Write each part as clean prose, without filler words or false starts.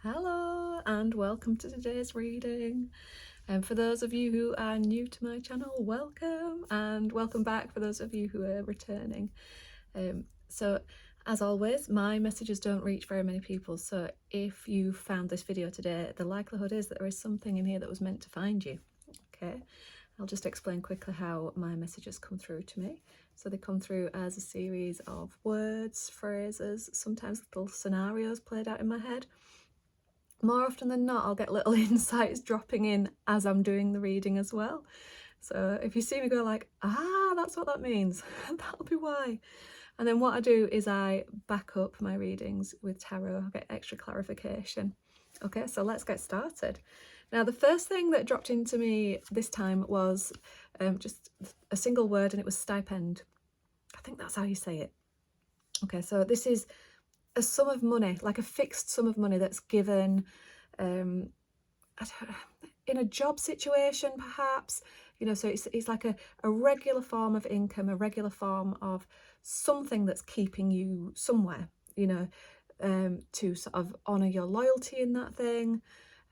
Hello and welcome to today's reading. And for those of you who are new to my channel, welcome, and welcome back for those of you who are returning. So as always, my messages don't reach very many people, so if you found this video today, the likelihood is that there is something in here that was meant to find you. Okay, I'll just explain quickly how my messages come through to me. So they come through as a series of words, phrases, sometimes little scenarios played out in my head. More often than not, I'll get little insights dropping in as I'm doing the reading as well. So if you see me go like, that's what that means, that'll be why. And then what I do is I back up my readings with tarot, I get extra clarification. Okay, so let's get started. Now, the first thing that dropped into me this time was just a single word, and it was stipend. I think that's how you say it. Okay, so this is a sum of money, like a fixed sum of money that's given in a job situation, perhaps, you know, so it's like a regular form of income, a regular form of something that's keeping you somewhere, you know, to sort of honour your loyalty in that thing,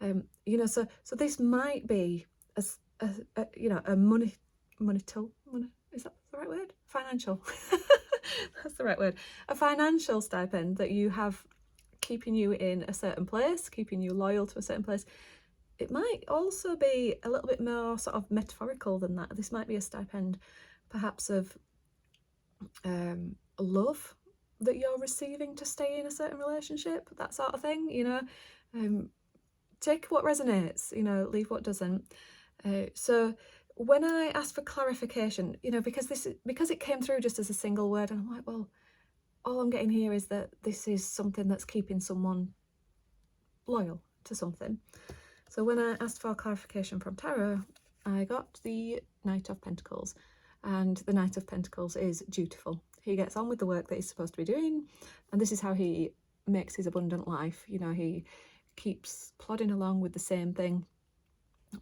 you know, so this might be you know, a money, is that the right word? Financial. That's the right word. A financial stipend that you have keeping you in a certain place, keeping you loyal to a certain place. It might also be a little bit more sort of metaphorical than that. This might be a stipend perhaps of love that you're receiving to stay in a certain relationship, that sort of thing, you know. Take what resonates, you know, leave what doesn't. So when I asked for clarification, you know, because it came through just as a single word, and I'm like, well, all I'm getting here is that this is something that's keeping someone loyal to something. So when I asked for clarification from tarot, I got the Knight of Pentacles, and the Knight of Pentacles is dutiful. He gets on with the work that he's supposed to be doing, and this is how he makes his abundant life. You know, he keeps plodding along with the same thing,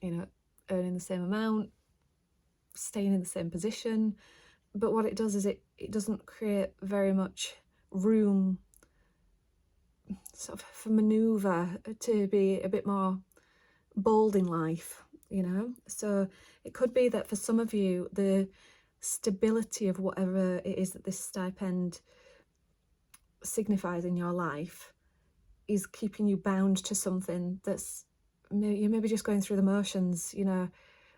you know, earning the same amount, staying in the same position. But what it does is it doesn't create very much room sort of for maneuver to be a bit more bold in life, you know. So it could be that for some of you, the stability of whatever it is that this stipend signifies in your life is keeping you bound to something that's, you're maybe just going through the motions, you know.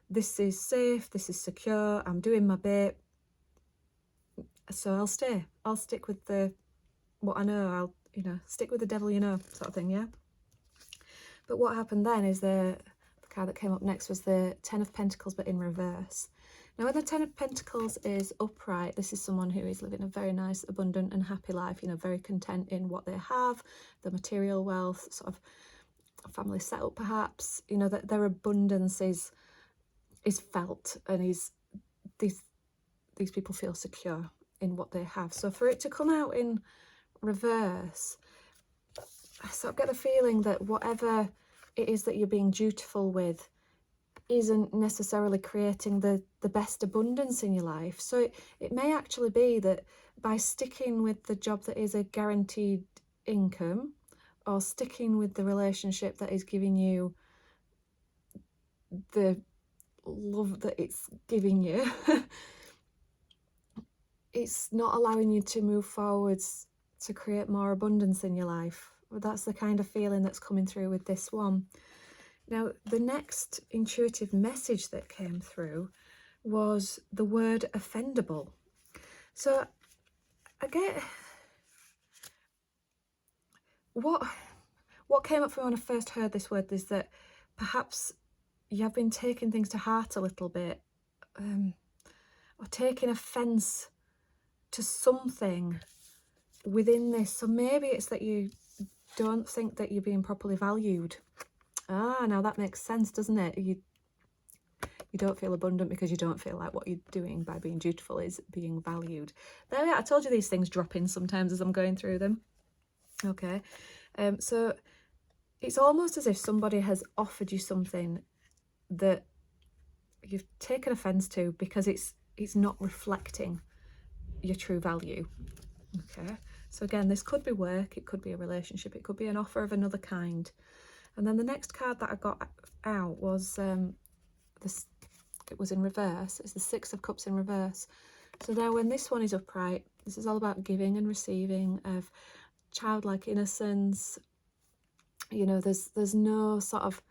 This is safe, this is secure, I'm doing my bit, so I'll stick with what I know, I'll, you know, stick with the devil you know, sort of thing, yeah. But what happened then is the card that came up next was the Ten of Pentacles, but in reverse. Now, when the Ten of Pentacles is upright, this is someone who is living a very nice, abundant and happy life, you know, very content in what they have, the material wealth, sort of family setup perhaps, you know, that their abundance is felt, and these people feel secure in what they have. So for it to come out in reverse, I sort of get the feeling that whatever it is that you're being dutiful with isn't necessarily creating the best abundance in your life. So it may actually be that by sticking with the job that is a guaranteed income, or sticking with the relationship that is giving you the love that it's giving you, it's not allowing you to move forwards to create more abundance in your life. That's the kind of feeling that's coming through with this one. Now, the next intuitive message that came through was the word offendable. So I get what came up for me when I first heard this word is that perhaps you have been taking things to heart a little bit, or taking offence to something within this. So maybe it's that you don't think that you're being properly valued. Now that makes sense, doesn't it? You don't feel abundant because you don't feel like what you're doing by being dutiful is being valued. There we are. I told you these things drop in sometimes as I'm going through them. Okay, so it's almost as if somebody has offered you something that you've taken offence to because it's not reflecting your true value. Okay, So again, this could be work, it could be a relationship, it could be an offer of another kind. And then the next card that I got out was this. It was in reverse. It's the Six of Cups in reverse. So now when this one is upright, this is all about giving and receiving, of childlike innocence. You know, there's no sort of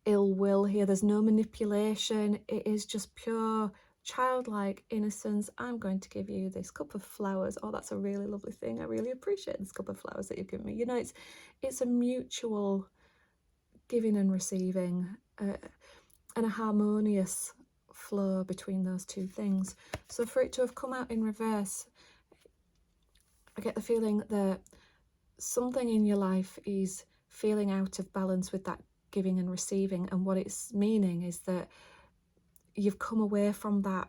ill will here. There's no manipulation. It is just pure childlike innocence. I'm going to give you this cup of flowers. Oh, that's a really lovely thing. I really appreciate this cup of flowers that you've given me. You know, it's a mutual giving and receiving, and a harmonious flow between those two things. So for it to have come out in reverse, I get the feeling that something in your life is feeling out of balance with that giving and receiving, and what it's meaning is that you've come away from that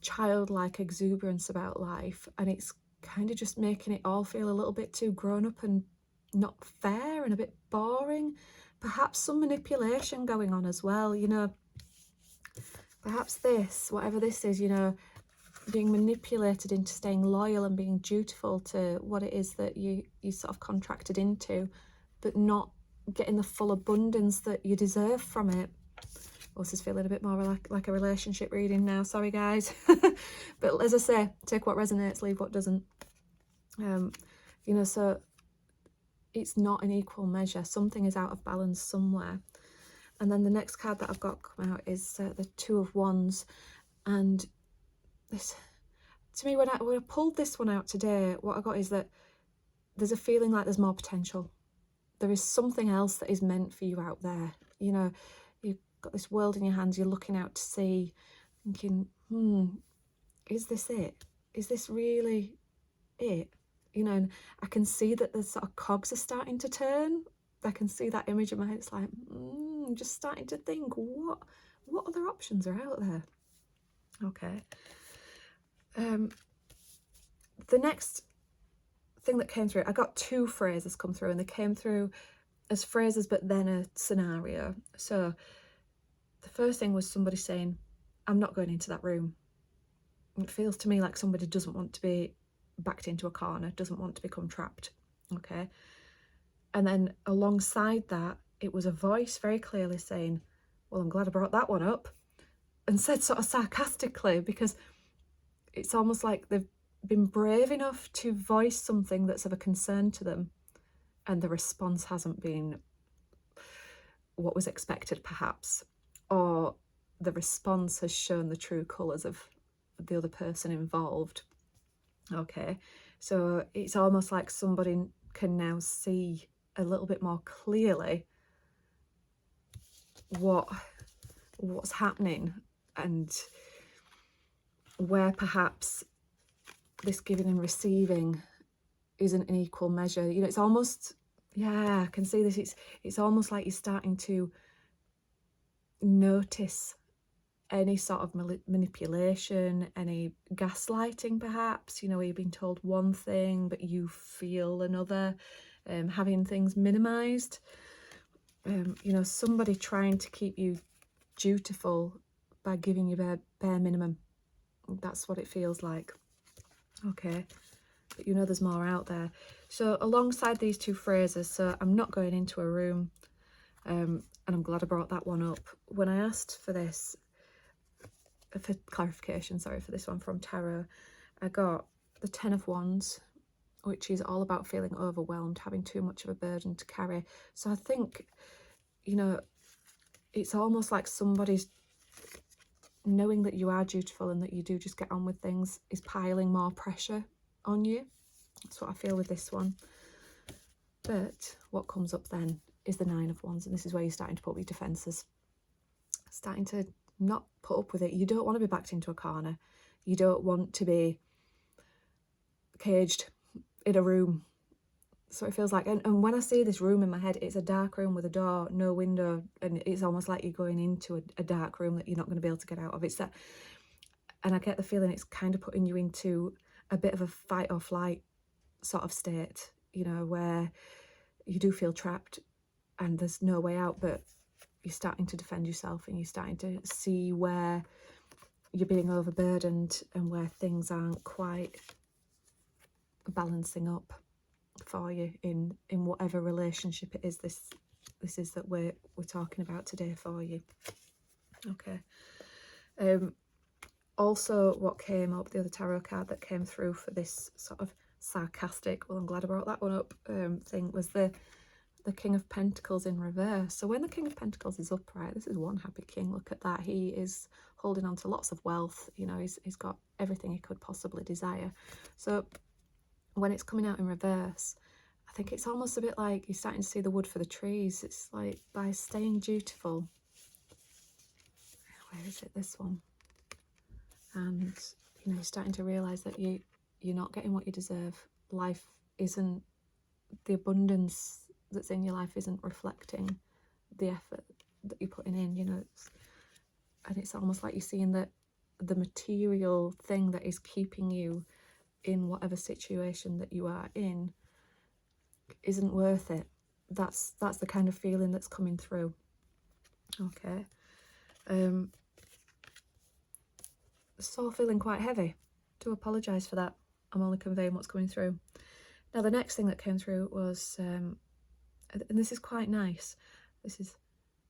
childlike exuberance about life, and it's kind of just making it all feel a little bit too grown up and not fair and a bit boring. Perhaps some manipulation going on as well, you know. Perhaps this, whatever this is, you know, being manipulated into staying loyal and being dutiful to what it is that you sort of contracted into, but not getting the full abundance that you deserve from it. Oh, this is feeling a bit more like a relationship reading now. Sorry, guys. But as I say, take what resonates, leave what doesn't. You know, so it's not an equal measure. Something is out of balance somewhere. And then the next card that I've got come out is the Two of Wands. And this, to me, when I pulled this one out today, what I got is that there's a feeling like there's more potential. There is something else that is meant for you out there. You know, you've got this world in your hands, you're looking out to sea, thinking, is this it? Is this really it? You know, and I can see that the sort of cogs are starting to turn. I can see that image in my head. It's like, just starting to think, what other options are out there? Okay. The next thing that came through, I got two phrases come through, and they came through as phrases but then a scenario. So the first thing was somebody saying, I'm not going into that room. It feels to me like somebody doesn't want to be backed into a corner, doesn't want to become trapped. Okay. And then alongside that, it was a voice very clearly saying, well, I'm glad I brought that one up, and said sort of sarcastically, because it's almost like they've been brave enough to voice something that's of a concern to them, and the response hasn't been what was expected, perhaps, or the response has shown the true colours of the other person involved. Okay, so it's almost like somebody can now see a little bit more clearly what's happening, and where perhaps this giving and receiving isn't an equal measure. You know, it's almost, yeah, I can see this. It's almost like you're starting to notice any sort of manipulation, any gaslighting perhaps, you know, where you've been told one thing but you feel another, having things minimized, you know, somebody trying to keep you dutiful by giving you bare minimum. That's what it feels like. Okay, but you know there's more out there. So alongside these two phrases, so I'm not going into a room, and I'm glad I brought that one up. When I asked for this, for clarification, sorry, for this one from tarot, I got the Ten of Wands, which is all about feeling overwhelmed, having too much of a burden to carry. So I think, you know, it's almost like somebody's knowing that you are dutiful and that you do just get on with things is piling more pressure on you. That's what I feel with this one. But what comes up then is the Nine of Wands, and this is where you're starting to put up your defences, starting to not put up with it. You don't want to be backed into a corner. You don't want to be caged in a room. So it feels like, and when I see this room in my head, it's a dark room with a door, no window, and it's almost like you're going into a dark room that you're not going to be able to get out of. It's that, and I get the feeling it's kind of putting you into a bit of a fight or flight sort of state, you know, where you do feel trapped and there's no way out, but you're starting to defend yourself and you're starting to see where you're being overburdened and where things aren't quite balancing up for you in whatever relationship it is this is that we're talking about today for you. Okay. Also, what came up, the other tarot card that came through for this sort of sarcastic, well, I'm glad I brought that one up, thing, was the King of Pentacles in reverse. So when the King of Pentacles is upright, this is one happy king, look at that. He is holding on to lots of wealth, you know, he's got everything he could possibly desire. So when it's coming out in reverse, I think it's almost a bit like you're starting to see the wood for the trees. It's like, by staying dutiful. Where is it? This one. And, you know, you're starting to realise that you're not getting what you deserve. Life isn't, the abundance that's in your life isn't reflecting the effort that you're putting in, you know. And it's almost like you're seeing that the material thing that is keeping you in whatever situation that you are in isn't worth it. That's the kind of feeling that's coming through. Okay. So feeling quite heavy. Do apologise for that. I'm only conveying what's coming through. Now the next thing that came through was, and this is quite nice. This is,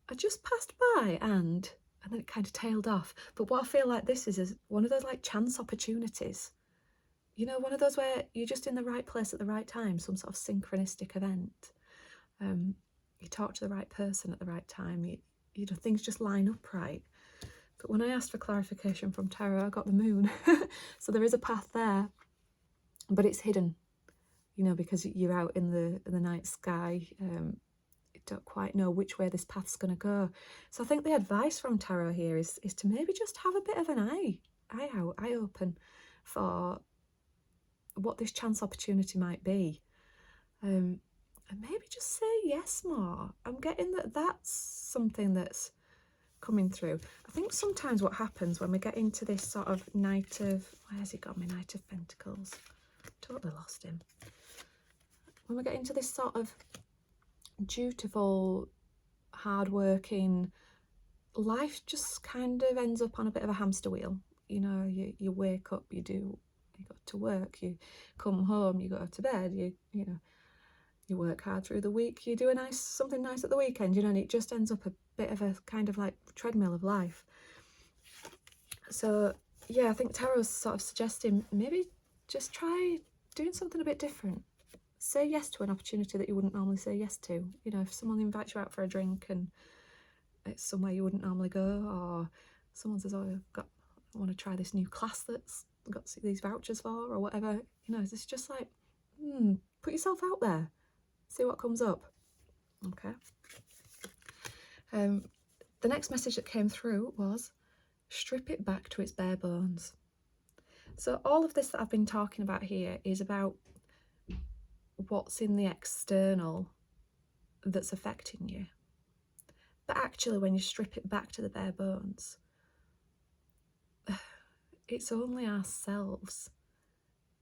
I just passed by and then it kind of tailed off. But what I feel like this is one of those like chance opportunities. You know, one of those where you're just in the right place at the right time, some sort of synchronistic event. You talk to the right person at the right time. You know, things just line up right. But when I asked for clarification from tarot, I got the moon. So there is a path there, but it's hidden, you know, because you're out in the night sky. You don't quite know which way this path's going to go. So I think the advice from tarot here is to maybe just have a bit of an eye open for what this chance opportunity might be. And maybe just say yes more. I'm getting that that's something that's coming through. I think sometimes what happens when we get into this sort of Knight of, where's he got me, Knight of Pentacles? Totally lost him. When we get into this sort of dutiful, hard-working, life just kind of ends up on a bit of a hamster wheel. You know, you wake up, you go to work, you come home, you go to bed, you know, you work hard through the week, you do something nice at the weekend, you know, and it just ends up a bit of a kind of like treadmill of life. So yeah, I think tarot's sort of suggesting maybe just try doing something a bit different. Say yes to an opportunity that you wouldn't normally say yes to. You know, if someone invites you out for a drink and it's somewhere you wouldn't normally go, or someone says, oh, I want to try this new class that's got these vouchers for, or whatever, you know, it's just like, put yourself out there, see what comes up. Okay. The next message that came through was, strip it back to its bare bones. So all of this that I've been talking about here is about what's in the external that's affecting you. But actually, when you strip it back to the bare bones, it's only ourselves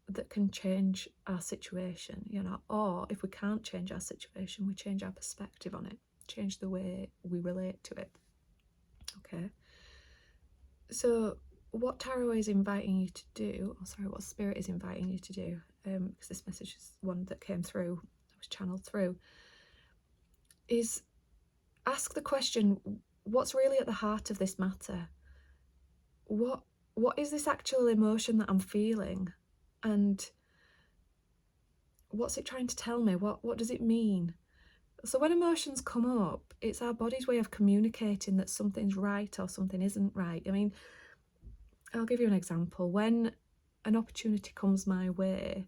that can change our situation, you know, or if we can't change our situation, we change our perspective on it, change the way we relate to it. Okay. So what tarot is inviting you to do, what spirit is inviting you to do, because this message is one that came through, that was channeled through, is ask the question, what's really at the heart of this matter? What is this actual emotion that I'm feeling? And what's it trying to tell me? What does it mean? So when emotions come up, it's our body's way of communicating that something's right or something isn't right. I mean, I'll give you an example. When an opportunity comes my way,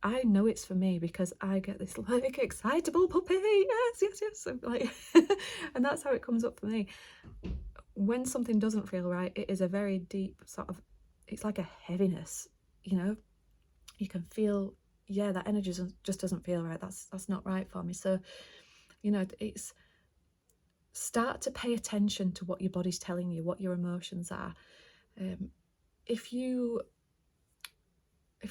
I know it's for me because I get this like excitable puppy, yes, like, and that's how it comes up for me. When something doesn't feel right, it is a very deep sort of, it's like a heaviness, you know. You can feel, yeah, that energy just doesn't feel right. That's not right for me. So, you know, it's start to pay attention to what your body's telling you, what your emotions are. If you're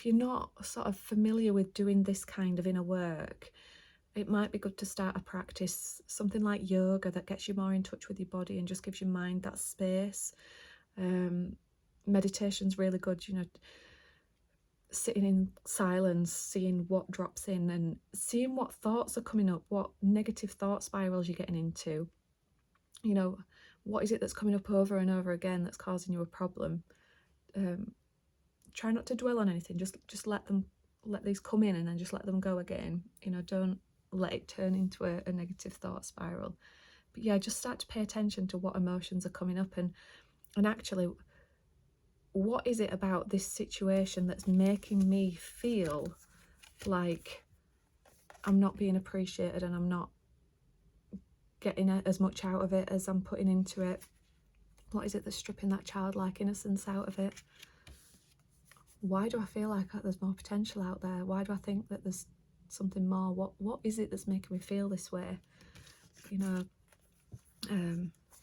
not sort of familiar with doing this kind of inner work, it might be good to start a practice, something like yoga that gets you more in touch with your body and just gives your mind that space. Meditation's really good, you know. sitting in silence, seeing what drops in and seeing what thoughts are coming up, what negative thought spirals you're getting into. You know, what is it that's coming up over and over again that's causing you a problem? Try not to dwell on anything. Just let these come in and then just let them go again. You know, don't let it turn into a negative thought spiral. But yeah, just start to pay attention to what emotions are coming up and actually, what is it about this situation that's making me feel like I'm not being appreciated and I'm not getting as much out of it as I'm putting into it? What is it that's stripping that childlike innocence out of it? Why do I feel like there's more potential out there? Why do I think that there's something more? What is it that's making me feel this way? You know,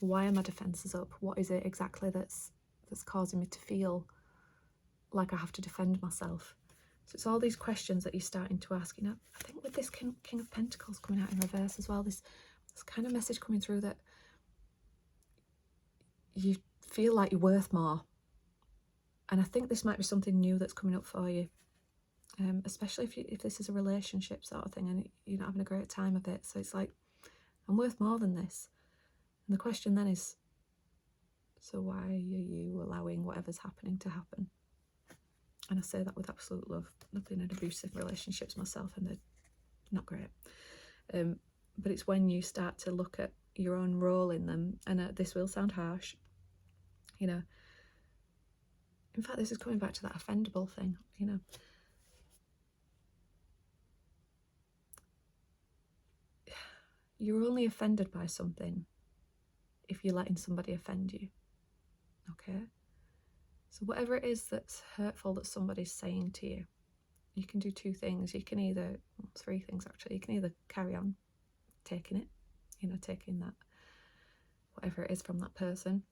why are my defences up? What is it exactly that's causing me to feel like I have to defend myself? So it's all these questions that you're starting to ask. You know, I think with this King of Pentacles coming out in reverse as well, this kind of message coming through that you feel like you're worth more. And I think this might be something new that's coming up for you, especially if this is a relationship sort of thing and you're not having a great time of it. So it's like, I'm worth more than this. And the question then is, so why are you allowing whatever's happening to happen? And I say that with absolute love. I've been in abusive relationships myself and they're not great. But it's when you start to look at your own role in them, and this will sound harsh, you know. In fact, this is coming back to that offendable thing, you know. You're only offended by something if you're letting somebody offend you, okay? So whatever it is that's hurtful that somebody's saying to you, you can do two things. You can either, three things actually. You can either carry on taking it, you know, taking that, whatever it is from that person.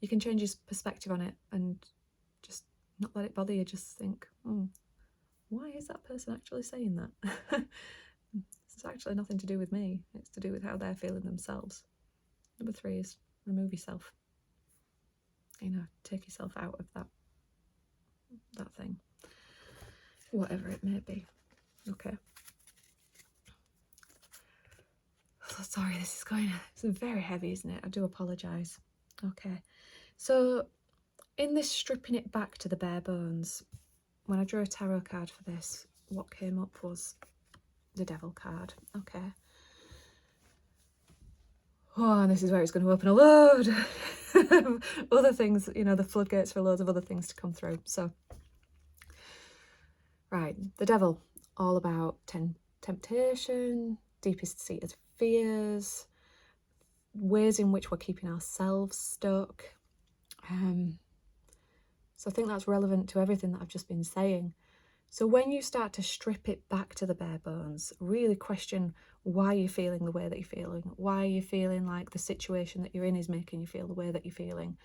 You can change your perspective on it and just not let it bother you. Just think, why is that person actually saying that? It's actually nothing to do with me. It's to do with how they're feeling themselves. Number three is remove yourself. You know, take yourself out of that thing, whatever it may be. Okay. Oh, sorry, this is it's very heavy, isn't it? I do apologise. Okay. So in this stripping it back to the bare bones, when I drew a tarot card for this, what came up was the Devil card. Okay. Oh, and this is where it's going to open a load of other things, you know, the floodgates for loads of other things to come through. So, right, the Devil, all about temptation, deepest seated fears, ways in which we're keeping ourselves stuck. So I think that's relevant to everything that I've just been saying. So when you start to strip it back to the bare bones, really question why you're feeling the way that you're feeling, why you're feeling like the situation that you're in is making you feel the way that you're feeling,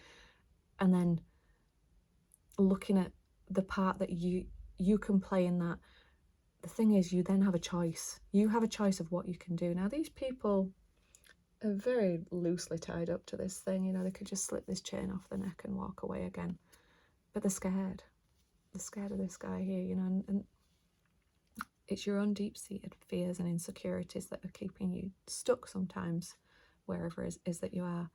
and then looking at the part that you can play in that. The thing is, you then have a choice. You have a choice of what you can do. Now, these people are very loosely tied up to this thing. You know, they could just slip this chain off their neck and walk away again. But they're scared. They're scared of this guy here, you know, and it's your own deep-seated fears and insecurities that are keeping you stuck sometimes, wherever it is that you are.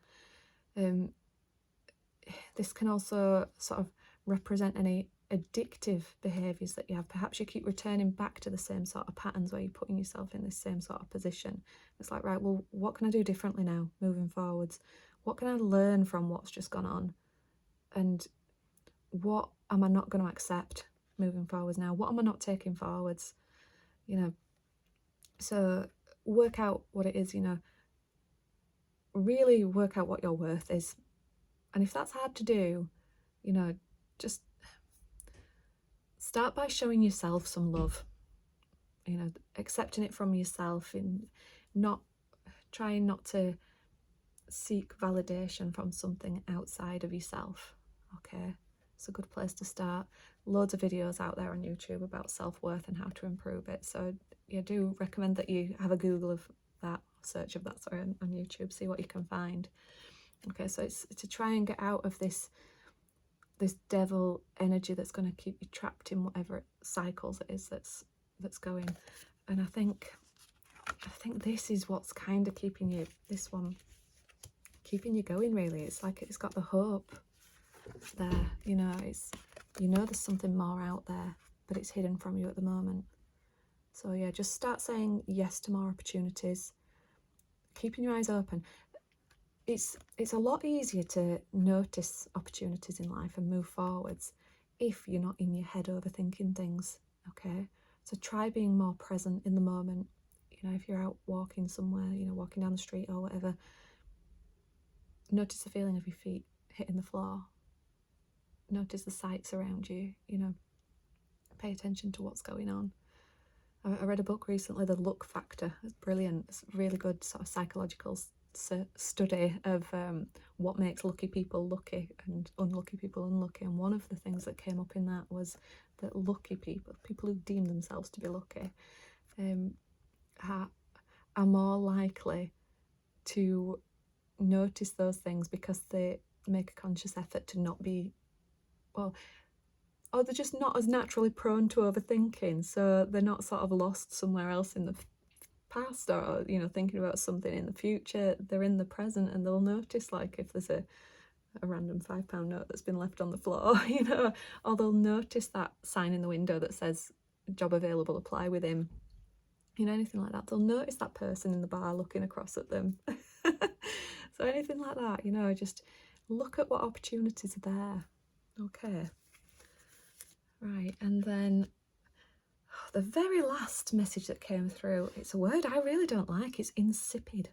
This can also sort of represent any addictive behaviours that you have. Perhaps you keep returning back to the same sort of patterns where you're putting yourself in this same sort of position. It's like, right, well, what can I do differently now, moving forwards? What can I learn from what's just gone on? And what am I not going to accept moving forwards now? What am I not taking forwards? You know, so work out what it is, you know, really work out what your worth is. And if that's hard to do, you know, just start by showing yourself some love, you know, accepting it from yourself and not trying not to seek validation from something outside of yourself. Okay, it's a good place to start. Loads of videos out there on YouTube about self-worth and how to improve it. So I do recommend that you have a Google of that, search of that, sorry, on YouTube, see what you can find. Okay, so it's to try and get out of this this devil energy that's going to keep you trapped in whatever cycles it is that's going. And I think this is what's kind of keeping you, this one, keeping you going, really. It's like it's got the hope there, you know, there's something more out there, but it's hidden from you at the moment. So yeah, just start saying yes to more opportunities, keeping your eyes open. It's a lot easier to notice opportunities in life and move forwards if you're not in your head overthinking things, okay? So try being more present in the moment. You know, if you're out walking somewhere, you know, walking down the street or whatever, notice the feeling of your feet hitting the floor. Notice the sights around you, you know, pay attention to what's going on. I read a book recently, The Luck Factor. It's brilliant. It's a really good sort of psychological study of what makes lucky people lucky and unlucky people unlucky. And one of the things that came up in that was that lucky people who deem themselves to be lucky, are more likely to notice those things because they make a conscious effort to not be, well, or they're just not as naturally prone to overthinking, so they're not sort of lost somewhere else in the past, or, you know, thinking about something in the future. They're in the present, and they'll notice, like, if there's a random £5 note that's been left on the floor, you know, or they'll notice that sign in the window that says job available, apply with him, you know, anything like that. They'll notice that person in the bar looking across at them. So anything like that, you know, just look at what opportunities are there. Okay, right, and then the very last message that came through, it's a word I really don't like, it's insipid.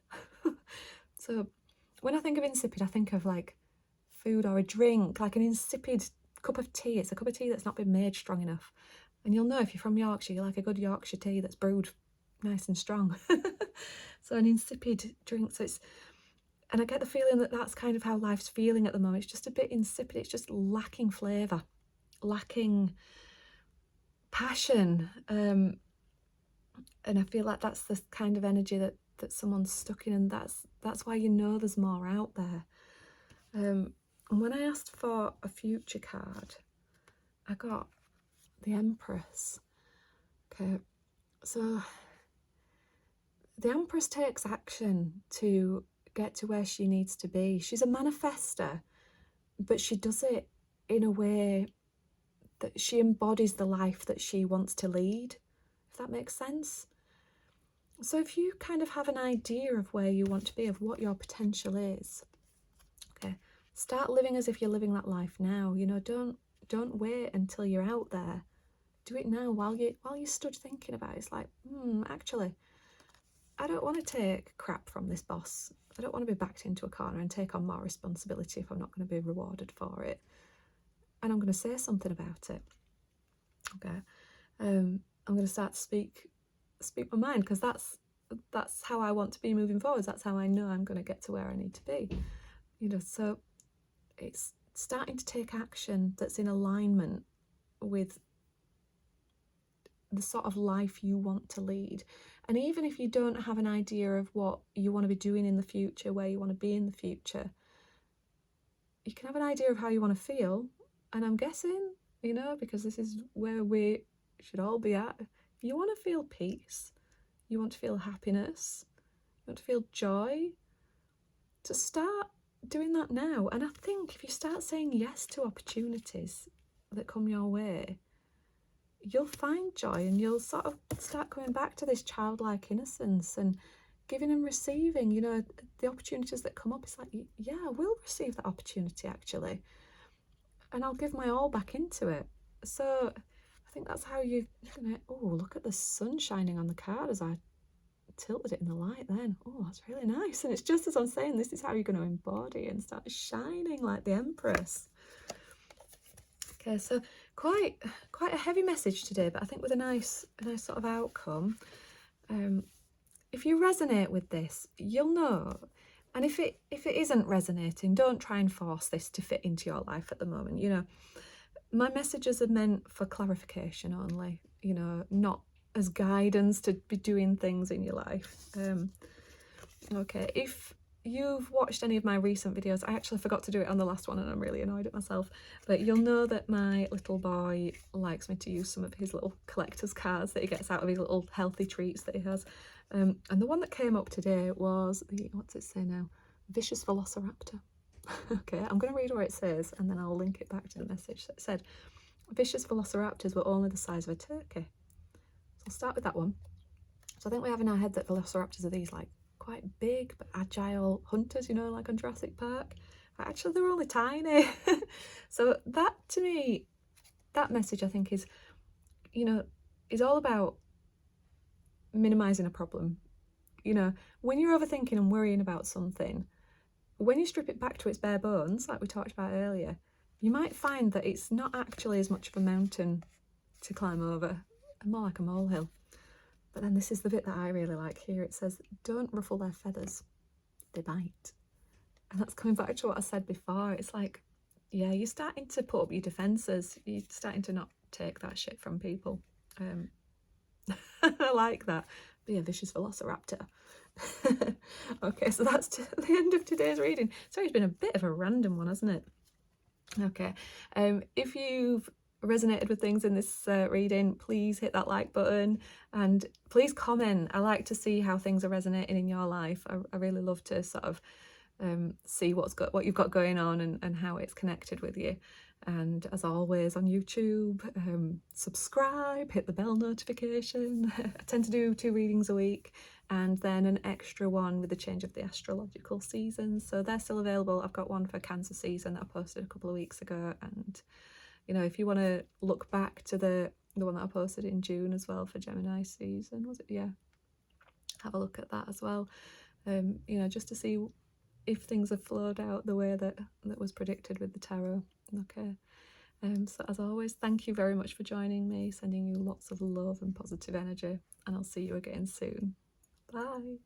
So when I think of insipid, I think of like food or a drink, like an insipid cup of tea. It's a cup of tea that's not been made strong enough. And you'll know if you're from Yorkshire, you like a good Yorkshire tea that's brewed nice and strong. So an insipid drink. So it's, and I get the feeling that that's kind of how life's feeling at the moment. It's just a bit insipid. It's just lacking flavour, lacking passion. And I feel like that's the kind of energy that someone's stuck in, and that's why you know there's more out there. And when I asked for a future card, I got the Empress. Okay, so the Empress takes action to get to where she needs to be. She's a manifester, but she does it in a way that she embodies the life that she wants to lead, if that makes sense. So if you kind of have an idea of where you want to be, of what your potential is, okay, start living as if you're living that life now. You know, don't wait until you're out there. Do it now while you stood thinking about it. It's like, actually, I don't want to take crap from this boss. I don't want to be backed into a corner and take on more responsibility if I'm not going to be rewarded for it. And I'm going to say something about it. Okay, I'm going to start to speak my mind, because that's how I want to be moving forwards. That's how I know I'm going to get to where I need to be. You know, so it's starting to take action that's in alignment with the sort of life you want to lead. And even if you don't have an idea of what you want to be doing in the future, where you want to be in the future, you can have an idea of how you want to feel. And I'm guessing, you know, because this is where we should all be at, you want to feel peace, you want to feel happiness, you want to feel joy. To start doing that now. And I think if you start saying yes to opportunities that come your way, you'll find joy, and you'll sort of start coming back to this childlike innocence and giving and receiving. You know, the opportunities that come up, it's like, yeah, I will receive that opportunity actually, and I'll give my all back into it. So I think that's how you know, oh, look at the sun shining on the card as I tilted it in the light then. Oh, that's really nice. And it's just as I'm saying, this is how you're going to embody and start shining like the Empress. Okay, so quite a heavy message today, but I think with a nice sort of outcome. If you resonate with this, you'll know. And if it isn't resonating, don't try and force this to fit into your life at the moment. You know, my messages are meant for clarification only, you know, not as guidance to be doing things in your life. Okay, if you've watched any of my recent videos, I actually forgot to do it on the last one and I'm really annoyed at myself, but you'll know that my little boy likes me to use some of his little collector's cards that he gets out of his little healthy treats that he has. And the one that came up today was the, what's it say now? Vicious Velociraptor. Okay, I'm going to read what it says and then I'll link it back to the message. So it said, vicious velociraptors were only the size of a turkey. So I'll start with that one. So I think we have in our head that velociraptors are these like quite big but agile hunters, you know, like on Jurassic Park. But actually they're only tiny. So that, to me, that message I think is, you know, is all about minimizing a problem. You know, when you're overthinking and worrying about something, when you strip it back to its bare bones, like we talked about earlier, you might find that it's not actually as much of a mountain to climb over, more like a molehill. But then this is the bit that I really like here. It says, don't ruffle their feathers, they bite. And that's coming back to what I said before. It's like, yeah, you're starting to put up your defences. You're starting to not take that shit from people. I like that. Be a vicious velociraptor. Okay, so that's the end of today's reading. Sorry, it's been a bit of a random one, hasn't it? Okay, if you've resonated with things in this reading, please hit that like button and please comment. I like to see how things are resonating in your life. I really love to sort of see what you've got going on and how it's connected with you. And as always on YouTube, subscribe, hit the bell notification. I tend to do 2 readings a week and then an extra one with the change of the astrological seasons. So they're still available. I've got one for Cancer season that I posted a couple of weeks ago. And, you know, if you want to look back to the one that I posted in June as well for Gemini season, was it? Yeah. Have a look at that as well. You know, just to see if things have flowed out the way that was predicted with the tarot. Okay, so as always, thank you very much for joining me, sending you lots of love and positive energy, and I'll see you again soon. Bye.